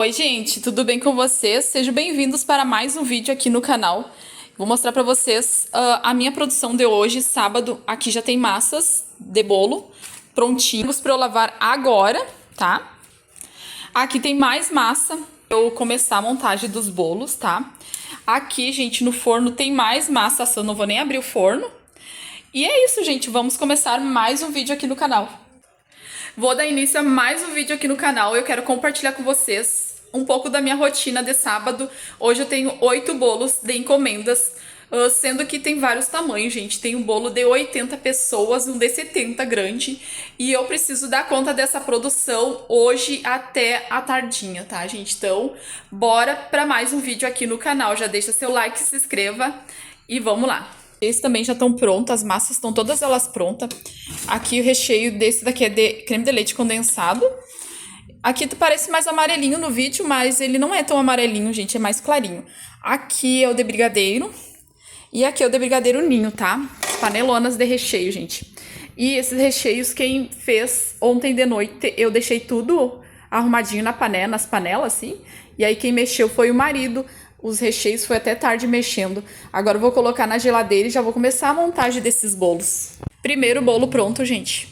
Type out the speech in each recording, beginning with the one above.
Oi, gente, tudo bem com vocês? Sejam bem-vindos para mais um vídeo aqui no canal. Vou mostrar para vocês a minha produção de hoje, sábado. Aqui já tem massas de bolo prontinhos para eu lavar agora, tá? Aqui tem mais massa para eu começar a montagem dos bolos, tá? Aqui, gente, no forno tem mais massa assando, não vou nem abrir o forno. E é isso, gente, vamos começar mais um vídeo aqui no canal. Vou dar início a mais um vídeo aqui no canal. Eu quero compartilhar com vocês um pouco da minha rotina de sábado. Hoje eu tenho 8 bolos de encomendas, sendo que tem vários tamanhos, gente. Tem um bolo de 80 pessoas, um de 70 grande. E eu preciso dar conta dessa produção hoje até a tardinha, tá, gente? Então, bora para mais um vídeo aqui no canal. Já deixa seu like, se inscreva e vamos lá. Esses também já estão prontos, as massas estão todas elas prontas. Aqui o recheio desse daqui é de creme de leite condensado. Aqui parece mais amarelinho no vídeo, mas ele não é tão amarelinho, gente, é mais clarinho. Aqui é o de brigadeiro e aqui é o de brigadeiro ninho, tá? Panelonas de recheio, gente. E esses recheios quem fez ontem de noite, eu deixei tudo arrumadinho na panela, nas panelas, assim. E aí quem mexeu foi o marido. Os recheios foi até tarde mexendo. Agora eu vou colocar na geladeira e já vou começar a montagem desses bolos. Primeiro bolo pronto, gente.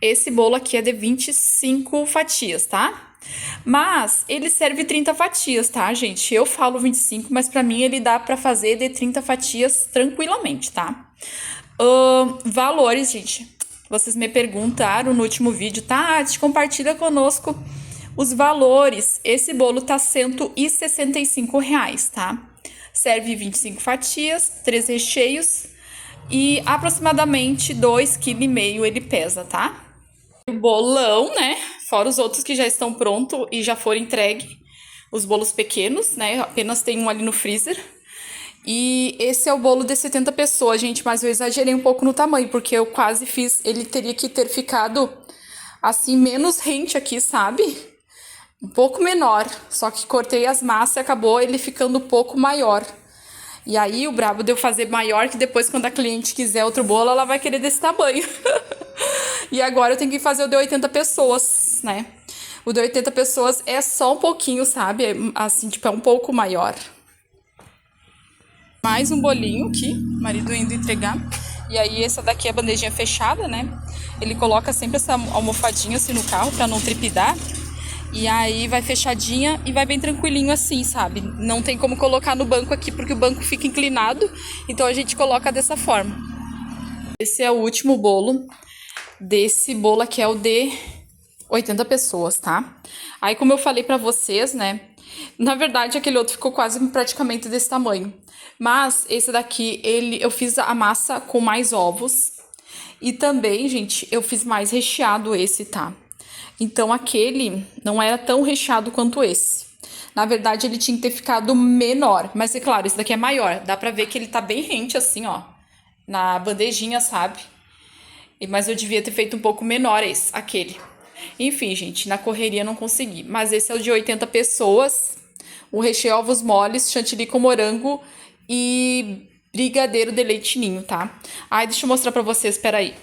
Esse bolo aqui é de 25 fatias, tá? Mas ele serve 30 fatias, tá, gente? Eu falo 25, mas pra mim ele dá pra fazer de 30 fatias tranquilamente, tá? Valores, gente. Vocês me perguntaram no último vídeo, Tati, compartilha conosco os valores. Esse bolo tá R$165, tá? Serve 25 fatias, 3 recheios e aproximadamente 2,5 kg ele pesa, tá? O bolão, né? Fora os outros que já estão prontos e já foram entregues. Os bolos pequenos, né? Apenas tem um ali no freezer. E esse é o bolo de 70 pessoas, gente. Mas eu exagerei um pouco no tamanho, porque eu quase fiz... Ele teria que ter ficado, assim, menos rente aqui, sabe? Um pouco menor. Só que cortei as massas e acabou ele ficando um pouco maior. E aí, o brabo de eu fazer maior, que depois, quando a cliente quiser outro bolo, ela vai querer desse tamanho. E agora eu tenho que fazer o de 80 pessoas, né? O de 80 pessoas é só um pouquinho, sabe? Assim, tipo, é um pouco maior. Mais um bolinho aqui, marido indo entregar. E aí, essa daqui é a bandejinha fechada, né? Ele coloca sempre essa almofadinha assim no carro pra não trepidar. E aí vai fechadinha e vai bem tranquilinho assim, sabe? Não tem como colocar no banco aqui porque o banco fica inclinado. Então a gente coloca dessa forma. Esse é o último bolo. Desse bolo aqui é o de 80 pessoas, tá? Aí como eu falei pra vocês, né? Na verdade aquele outro ficou quase praticamente desse tamanho. Mas esse daqui, eu fiz a massa com mais ovos. E também, gente, eu fiz mais recheado esse, tá? Então, aquele não era tão recheado quanto esse. Na verdade, ele tinha que ter ficado menor. Mas, é claro, esse daqui é maior. Dá pra ver que ele tá bem rente, assim, ó. Na bandejinha, sabe? Mas eu devia ter feito um pouco menor aquele. Enfim, gente, na correria não consegui. Mas esse é o de 80 pessoas. O recheio ovos moles, chantilly com morango e brigadeiro de leite ninho, tá? Ai, deixa eu mostrar pra vocês, peraí.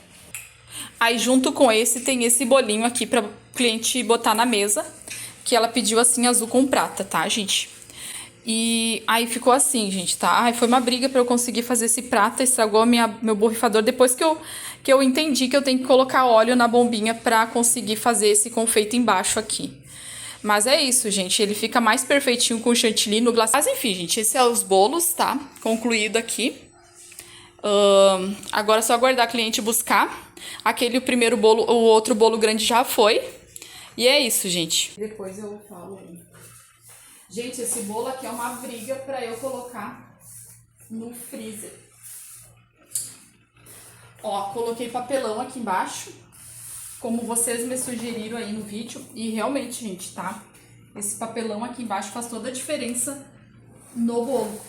Aí, junto com esse, tem esse bolinho aqui pra cliente botar na mesa, que ela pediu assim, azul com prata, tá, gente? E aí ficou assim, gente, tá? Ai, foi uma briga pra eu conseguir fazer esse prata, estragou meu borrifador depois que eu entendi que eu tenho que colocar óleo na bombinha pra conseguir fazer esse confeito embaixo aqui. Mas é isso, gente, ele fica mais perfeitinho com o chantilly no glacê. Mas enfim, gente, esses são os bolos, tá? Concluído aqui. Agora é só aguardar a cliente buscar. Aquele primeiro bolo, o outro bolo grande já foi. E é isso, gente. Depois eu falo. Gente, esse bolo aqui é uma briga pra eu colocar no freezer. Ó, coloquei papelão aqui embaixo, como vocês me sugeriram aí no vídeo. E realmente, gente, tá? Esse papelão aqui embaixo faz toda a diferença no bolo.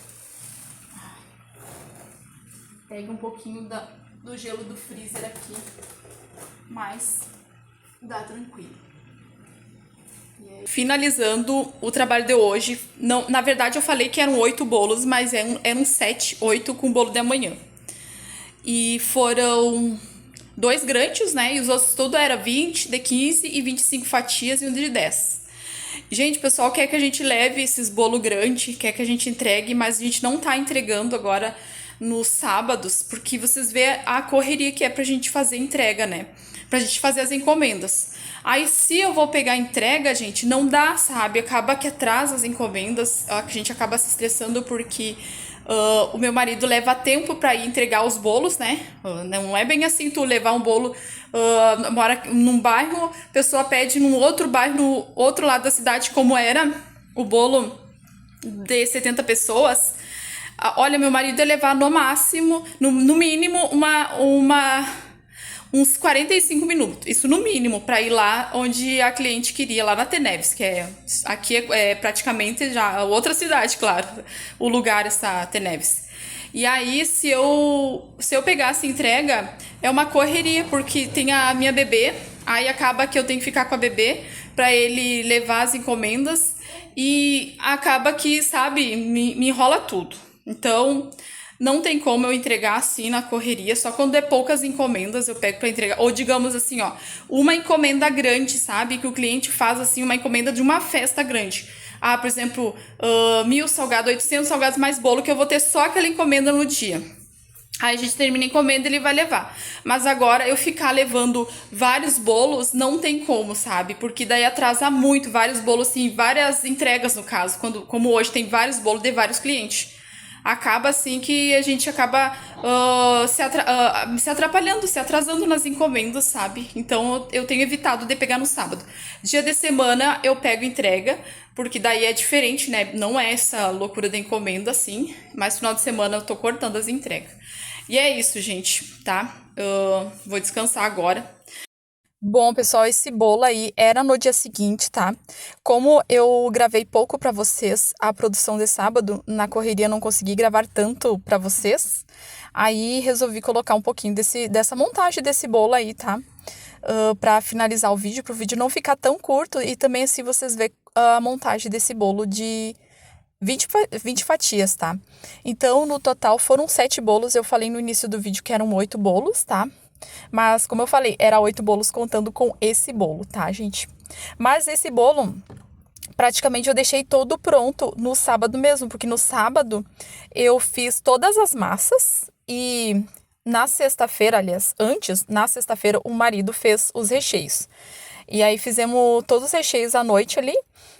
Pega um pouquinho do gelo do freezer aqui, mas dá tranquilo. Finalizando o trabalho de hoje, não, na verdade eu falei que eram 8 bolos, mas eram 7, 8 com o bolo de amanhã. E foram 2 grandes, né? E os outros tudo era 20, de 15 e 25 fatias e um de 10. Gente, o pessoal quer que a gente leve esses bolo grande, quer que a gente entregue, mas a gente não tá entregando agora nos sábados, porque vocês vê a correria que é pra gente fazer entrega, né? Pra gente fazer as encomendas. Aí, se eu vou pegar a entrega, gente, não dá, sabe? Acaba que atrasa as encomendas, a gente acaba se estressando porque o meu marido leva tempo pra ir entregar os bolos, né? Não é bem assim tu levar um bolo, mora num bairro, a pessoa pede num outro bairro, no outro lado da cidade, como era o bolo de 70 pessoas. Olha, meu marido ia levar no máximo, no mínimo, uns 45 minutos. Isso no mínimo, para ir lá onde a cliente queria, lá na Teneves, que é aqui é praticamente já outra cidade, claro, o lugar essa Teneves. E aí, se eu pegasse entrega, é uma correria, porque tem a minha bebê, aí acaba que eu tenho que ficar com a bebê para ele levar as encomendas e acaba que, sabe, me enrola tudo. Então, não tem como eu entregar assim na correria, só quando é poucas encomendas eu pego para entregar. Ou digamos assim, ó, uma encomenda grande, sabe? Que o cliente faz assim, uma encomenda de uma festa grande. Ah, por exemplo, 1.000 salgados, 800 salgados mais bolo, que eu vou ter só aquela encomenda no dia. Aí a gente termina a encomenda e ele vai levar. Mas agora eu ficar levando vários bolos não tem como, sabe? Porque daí atrasa muito, vários bolos, assim, várias entregas no caso. Como hoje tem vários bolos de vários clientes. Acaba assim que a gente acaba se atrapalhando, se atrasando nas encomendas, sabe? Então eu tenho evitado de pegar no sábado. Dia de semana eu pego entrega, porque daí é diferente, né? Não é essa loucura da encomenda assim, mas final de semana eu tô cortando as entregas. E é isso, gente, tá? Eu vou descansar agora. Bom, pessoal, esse bolo aí era no dia seguinte, tá? Como eu gravei pouco pra vocês a produção de sábado, na correria não consegui gravar tanto pra vocês. Aí resolvi colocar um pouquinho dessa montagem desse bolo aí, tá? Pra finalizar o vídeo, pro vídeo não ficar tão curto e também assim vocês verem a montagem desse bolo de 20 fatias, tá? Então, no total foram 7 bolos. Eu falei no início do vídeo que eram 8 bolos, tá? Mas, como eu falei, era 8 bolos contando com esse bolo, tá, gente? Mas esse bolo, praticamente eu deixei todo pronto no sábado mesmo, porque no sábado eu fiz todas as massas e na sexta-feira, aliás, antes, na sexta-feira, o marido fez os recheios. E aí fizemos todos os recheios à noite ali.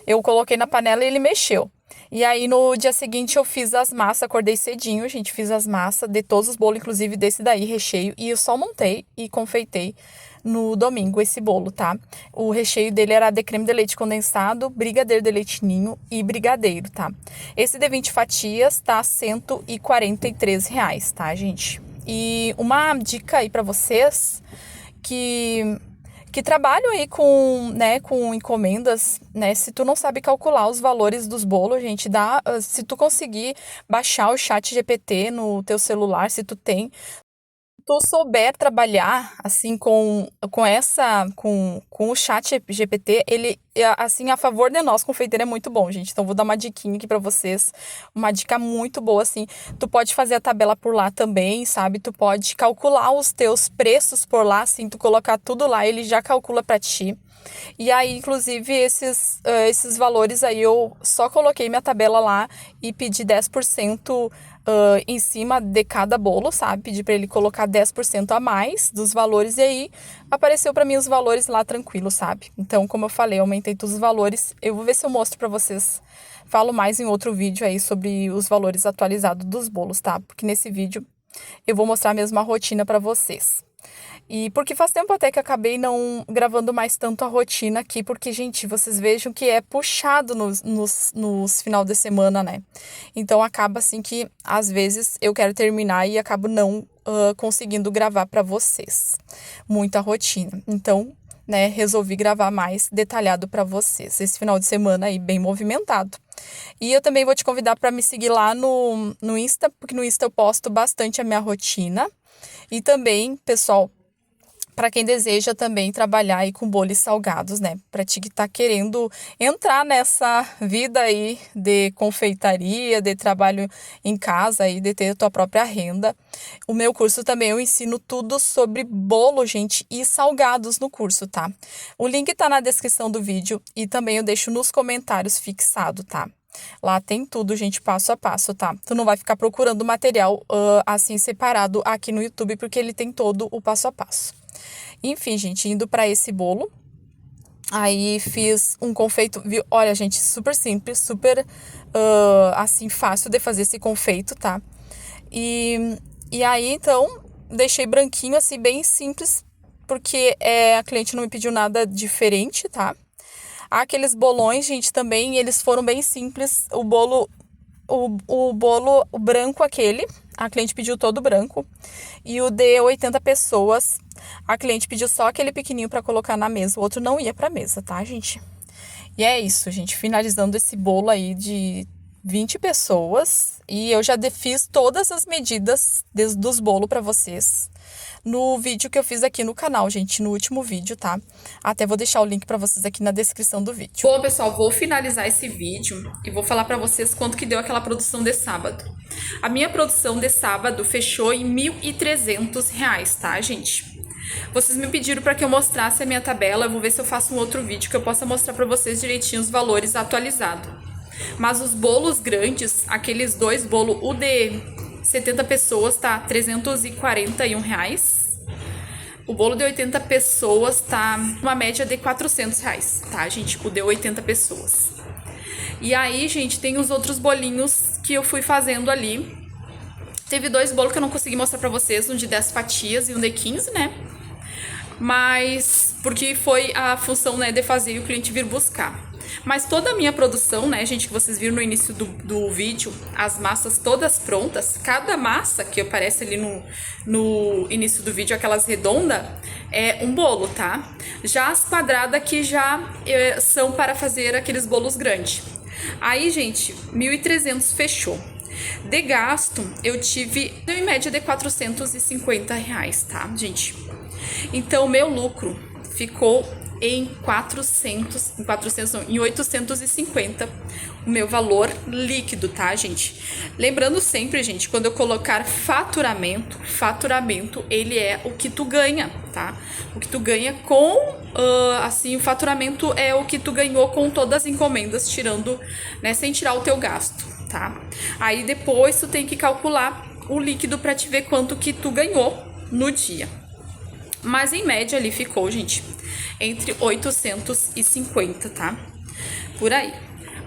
Eu coloquei na panela e ele mexeu. E aí no dia seguinte eu fiz as massas, acordei cedinho, gente, fiz as massas de todos os bolos, inclusive desse daí, recheio, e eu só montei e confeitei no domingo esse bolo, tá? O recheio dele era de creme de leite condensado, brigadeiro de leite ninho e brigadeiro, tá? Esse de 20 fatias tá R$ 143, tá, gente? E uma dica aí pra vocês que trabalham aí com, né, com encomendas, né? Se tu não sabe calcular os valores dos bolos, gente, se tu conseguir baixar o chat GPT no teu celular, se tu tem, tu souber trabalhar assim com o chat GPT, ele assim a favor de nós confeiteiro é muito bom, gente. Então vou dar uma diquinha aqui pra vocês, uma dica muito boa assim. Tu pode fazer a tabela por lá também, sabe? Tu pode calcular os teus preços por lá, assim, tu colocar tudo lá, ele já calcula pra ti. E aí, inclusive, esses valores aí eu só coloquei minha tabela lá e pedi 10% em cima de cada bolo, sabe? Pedi para ele colocar 10% a mais dos valores e aí apareceu para mim os valores lá tranquilo, sabe? Então, como eu falei, eu aumentei todos os valores. Eu vou ver se eu mostro para vocês. Falo mais em outro vídeo aí sobre os valores atualizados dos bolos, tá? Porque nesse vídeo eu vou mostrar mesmo a rotina para vocês. E porque faz tempo até que acabei não gravando mais tanto a rotina aqui, porque, gente, vocês vejam que é puxado nos final de semana, né? Então acaba assim que às vezes eu quero terminar e acabo não conseguindo gravar para vocês. Muita rotina. Então, né, resolvi gravar mais detalhado para vocês. Esse final de semana aí bem movimentado. E eu também vou te convidar para me seguir lá no Insta, porque no Insta eu posto bastante a minha rotina. E também, pessoal, para quem deseja também trabalhar aí com bolos salgados, né? Para ti que tá querendo entrar nessa vida aí de confeitaria, de trabalho em casa aí, de ter a tua própria renda. O meu curso também eu ensino tudo sobre bolo, gente, e salgados no curso, tá? O link tá na descrição do vídeo e também eu deixo nos comentários fixado, tá? Lá tem tudo, gente, passo a passo, tá? Tu não vai ficar procurando material assim separado aqui no YouTube, porque ele tem todo o passo a passo. Enfim, gente, indo para esse bolo, aí fiz um confeito, viu? Olha, gente, super simples, super, assim, fácil de fazer esse confeito, tá? E aí, então, deixei branquinho, assim, bem simples, porque a cliente não me pediu nada diferente, tá? Aqueles bolões, gente, também, eles foram bem simples. O bolo, o branco aquele, a cliente pediu todo branco. E o de 80 pessoas, a cliente pediu só aquele pequenininho para colocar na mesa. O outro não ia pra mesa, tá, gente? E é isso, gente. Finalizando esse bolo aí de 20 pessoas. E eu já fiz todas as medidas dos bolos para vocês no vídeo que eu fiz aqui no canal, gente, no último vídeo, tá? Até vou deixar o link pra vocês aqui na descrição do vídeo. Bom, pessoal, vou finalizar esse vídeo e vou falar pra vocês quanto que deu aquela produção de sábado. A minha produção de sábado fechou em R$ 1.300, tá, gente? Vocês me pediram pra que eu mostrasse a minha tabela, eu vou ver se eu faço um outro vídeo que eu possa mostrar pra vocês direitinho os valores atualizados. Mas os bolos grandes, aqueles dois bolos, o de 70 pessoas tá R$ 341. O bolo de 80 pessoas tá uma média de R$ 400, tá, gente? O de 80 pessoas. E aí, gente, tem os outros bolinhos que eu fui fazendo ali. Teve dois bolos que eu não consegui mostrar pra vocês, um de 10 fatias e um de 15, né? Mas, porque foi a função, né, de fazer e o cliente vir buscar. Mas toda a minha produção, né, gente, que vocês viram no início do vídeo, as massas todas prontas, cada massa que aparece ali no início do vídeo, aquelas redondas, é um bolo, tá? Já as quadradas que já são para fazer aqueles bolos grandes. Aí, gente, 1.300 fechou. De gasto, eu tive em média de R$ 450, tá, gente? Então, meu lucro ficou em 850 o meu valor líquido, tá, gente? Lembrando sempre, gente, quando eu colocar faturamento, ele é o que tu ganha, tá? O que tu ganha com, assim, o faturamento é o que tu ganhou com todas as encomendas, tirando, né, sem tirar o teu gasto, tá? Aí depois tu tem que calcular o líquido pra te ver quanto que tu ganhou no dia. Mas em média ali ficou, gente, entre 850, tá? Por aí.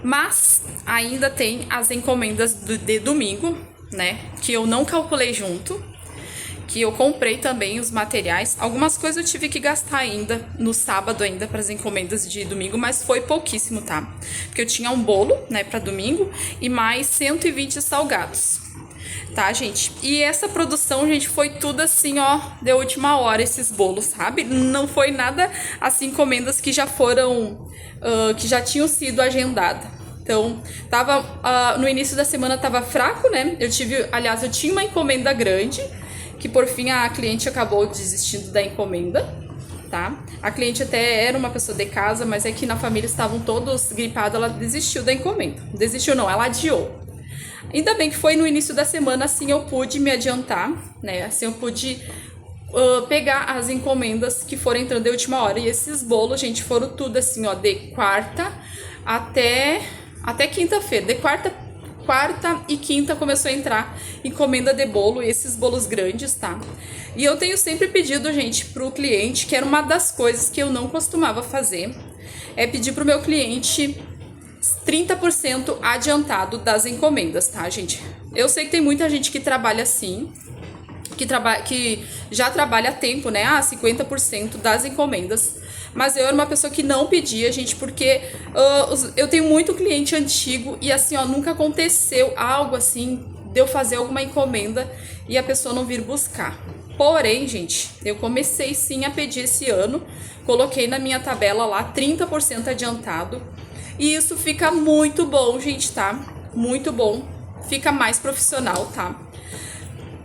Mas ainda tem as encomendas de domingo, né? Que eu não calculei junto. Que eu comprei também os materiais. Algumas coisas eu tive que gastar ainda no sábado ainda para as encomendas de domingo, mas foi pouquíssimo, tá? Porque eu tinha um bolo, né, para domingo e mais 120 salgados. Tá, gente? E essa produção, gente, foi tudo assim, ó, de última hora, esses bolos, sabe? Não foi nada, assim, encomendas que já foram, que já tinham sido agendadas. Então, tava, no início da semana tava fraco, né? Eu tinha uma encomenda grande, que por fim a cliente acabou desistindo da encomenda, tá? A cliente até era uma pessoa de casa, mas é que na família estavam todos gripados, ela desistiu da encomenda. Desistiu não, ela adiou. Ainda bem que foi no início da semana, assim eu pude me adiantar, né? Assim eu pude pegar as encomendas que foram entrando de última hora. E esses bolos, gente, foram tudo assim, ó, de quarta até quinta-feira. De quarta e quinta começou a entrar encomenda de bolo, e esses bolos grandes, tá? E eu tenho sempre pedido, gente, pro cliente, que era uma das coisas que eu não costumava fazer, é pedir pro meu cliente 30% adiantado das encomendas, tá, gente? Eu sei que tem muita gente que trabalha assim, que já trabalha há tempo, né? 50% das encomendas. Mas eu era uma pessoa que não pedia, gente, porque eu tenho muito cliente antigo e assim, ó, nunca aconteceu algo assim de eu fazer alguma encomenda e a pessoa não vir buscar. Porém, gente, eu comecei sim a pedir esse ano, coloquei na minha tabela lá 30% adiantado. E isso fica muito bom, gente, tá? Muito bom. Fica mais profissional, tá?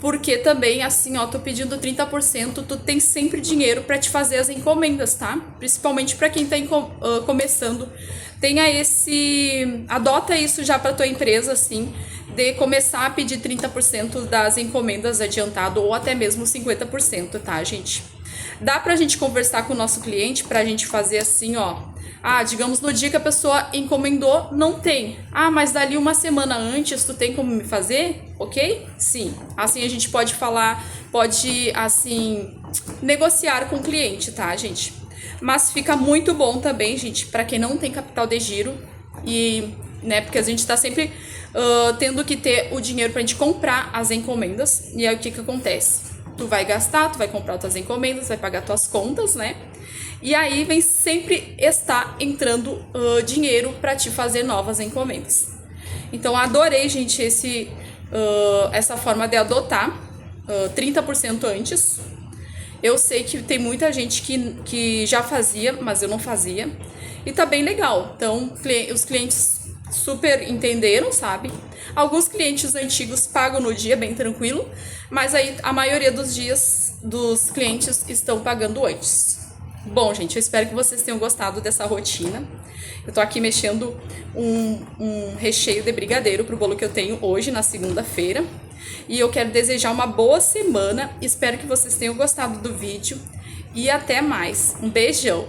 porque também, assim, ó, tô pedindo 30%, tu tem sempre dinheiro para te fazer as encomendas, tá? Principalmente para quem tá começando. Adota isso já para tua empresa, assim, de começar a pedir 30% das encomendas adiantado ou até mesmo 50%, tá, gente? Dá pra gente conversar com o nosso cliente pra gente fazer assim, ó. Ah, digamos no dia que a pessoa encomendou, não tem. Ah, mas dali uma semana antes, tu tem como me fazer? Ok? Sim. Assim a gente pode falar, pode, assim, negociar com o cliente, tá, gente? Mas fica muito bom também, gente, pra quem não tem capital de giro e, né, porque a gente tá sempre tendo que ter o dinheiro pra gente comprar as encomendas. E aí o que acontece? Tu vai gastar, tu vai comprar tuas encomendas, vai pagar tuas contas, né? E aí vem sempre estar entrando dinheiro para te fazer novas encomendas. Então adorei, gente, essa forma de adotar 30% antes. Eu sei que tem muita gente que já fazia, mas eu não fazia. E tá bem legal. Então os clientes super entenderam, sabe? Alguns clientes antigos pagam no dia, bem tranquilo, mas aí a maioria dos dias dos clientes estão pagando antes. Bom, gente, eu espero que vocês tenham gostado dessa rotina. Eu tô aqui mexendo um recheio de brigadeiro pro bolo que eu tenho hoje, na segunda-feira. E eu quero desejar uma boa semana. Espero que vocês tenham gostado do vídeo. E até mais. Um beijão!